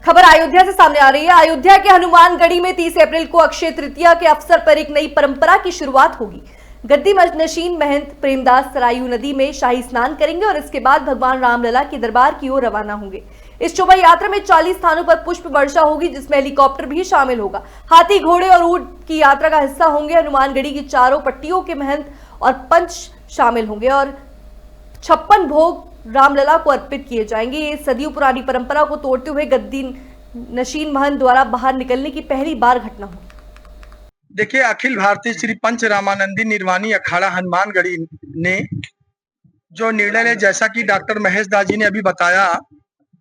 खबर अयोध्या से सामने आ रही है। अयोध्या के हनुमानगढ़ी में 30 अप्रैल को अक्षय तृतीया के अवसर पर एक नई परंपरा की शुरुआत होगी। गद्दी नशीन महंत प्रेमदास सरायू नदी में शाही स्नान करेंगे और इसके बाद भगवान रामलला के दरबार की ओर रवाना होंगे। इस शोभा यात्रा में 40 स्थानों पर पुष्प वर्षा होगी, जिसमें हेलीकॉप्टर भी शामिल होगा। हाथी, घोड़े और ऊंट की यात्रा का हिस्सा होंगे। हनुमानगढ़ी की चारों पट्टियों के महंत और पंच शामिल होंगे और 56 भोग रामलला को अर्पित किए जाएंगे। ये सदियों पुरानी परंपरा को तोड़ते हुए गद्दी नशीन महंत द्वारा बाहर निकलने की पहली बार घटना हो। देखिए, अखिल भारतीय श्री पंच रामानंदी निर्वाणी अखाड़ा हनुमानगढ़ी ने जो निर्णय ले, जैसा कि डॉक्टर महेश दास जी ने अभी बताया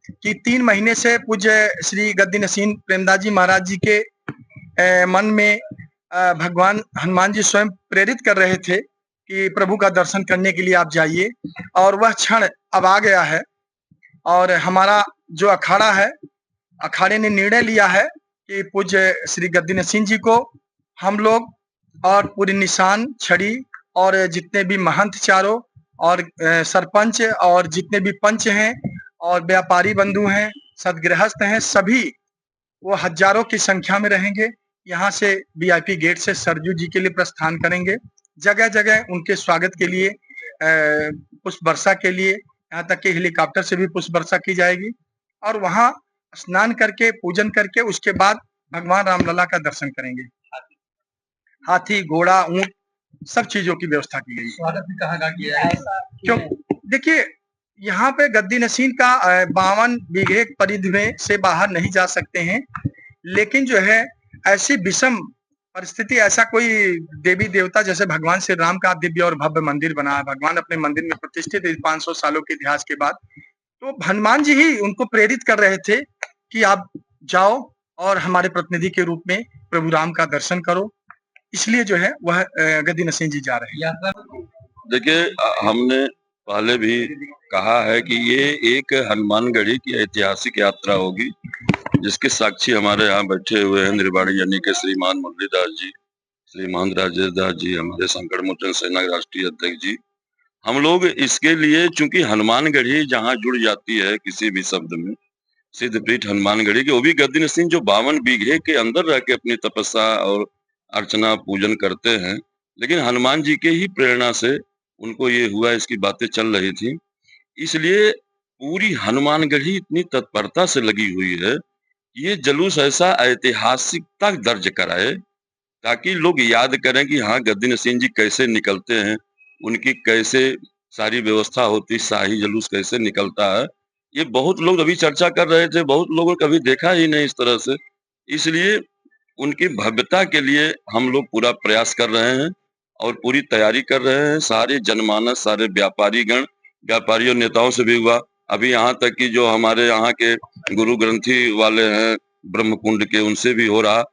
कि 3 महीने से पूज्य श्री गद्दी नसीन प्रेमदास जी महाराज जी के मन में भगवान हनुमान जी स्वयं प्रेरित कर रहे थे कि प्रभु का दर्शन करने के लिए आप जाइए, और वह क्षण अब आ गया है। और हमारा जो अखाड़ा है, अखाड़े ने निर्णय लिया है कि पूज्य श्री गद्दी नसीन जी को हम लोग और पूरी निशान छड़ी और जितने भी महंत चारों और सरपंच और जितने भी पंच हैं और व्यापारी बंधु हैं, सदगृहस्थ हैं, सभी वो हजारों की संख्या में रहेंगे। यहाँ से वीआईपी गेट से सरजू जी के लिए प्रस्थान करेंगे। जगह जगह उनके स्वागत के लिए पुष्प वर्षा के लिए, यहाँ तक कि हेलीकॉप्टर से भी पुष्प वर्षा की जाएगी। और वहाँ स्नान करके पूजन करके उसके बाद भगवान रामलला का दर्शन करेंगे। हाथी, घोड़ा, ऊंट सब चीजों की व्यवस्था की गई। स्वागत भी कहाँ किया है? क्यों? देखिए, यहाँ पे गद्दी नसीन का 52 बीघे परिधि में से बाहर नहीं जा सकते हैं, लेकिन जो है ऐसी विषम परिस्थिति, ऐसा कोई देवी देवता जैसे भगवान श्री राम का दिव्य और भव्य मंदिर बना है, भगवान अपने मंदिर में प्रतिष्ठित 500 सालों के इतिहास के बाद, तो हनुमान जी ही उनको प्रेरित कर रहे थे कि आप जाओ और हमारे प्रतिनिधि के रूप में प्रभु राम का दर्शन करो। इसलिए जो है वह गद्दी नसीन जी जा रहे हैं। देखिए, हमने पहले भी कहा है कि ये एक हनुमानगढ़ी की ऐतिहासिक यात्रा होगी, जिसके साक्षी हमारे यहाँ बैठे हुए हैं निर्वाणी यानी के श्रीमान मुरलीदास जी, श्रीमान राजेश दास जी, हमारे संकट मोचन सेना के राष्ट्रीय अध्यक्ष जी। हम लोग इसके लिए, चूंकि हनुमानगढ़ी जहाँ जुड़ जाती है किसी भी शब्द में, सिद्धपीठ हनुमानगढ़ी की, वो भी गद्दी नसीन जो 52 बीघे के अंदर रह के अपनी तपस्या और अर्चना पूजन करते हैं, लेकिन हनुमान जी के ही प्रेरणा से उनको ये हुआ, इसकी बातें चल रही थी। इसलिए पूरी हनुमानगढ़ी इतनी तत्परता से लगी हुई है, ये जुलूस ऐसा ऐतिहासिकता दर्ज कराए ताकि लोग याद करें कि हाँ, गद्दी नसीन जी कैसे निकलते हैं, उनकी कैसे सारी व्यवस्था होती, शाही जुलूस कैसे निकलता है। ये बहुत लोग अभी चर्चा कर रहे थे, बहुत लोगों ने कभी देखा ही नहीं इस तरह से। इसलिए उनकी भव्यता के लिए हम लोग पूरा प्रयास कर रहे हैं और पूरी तैयारी कर रहे हैं। सारे जनमानस, सारे व्यापारीगण, व्यापारी और नेताओं से भी हुआ, अभी यहाँ तक कि जो हमारे यहाँ के गुरु ग्रंथी वाले हैं ब्रह्मकुंड के, उनसे भी हो रहा।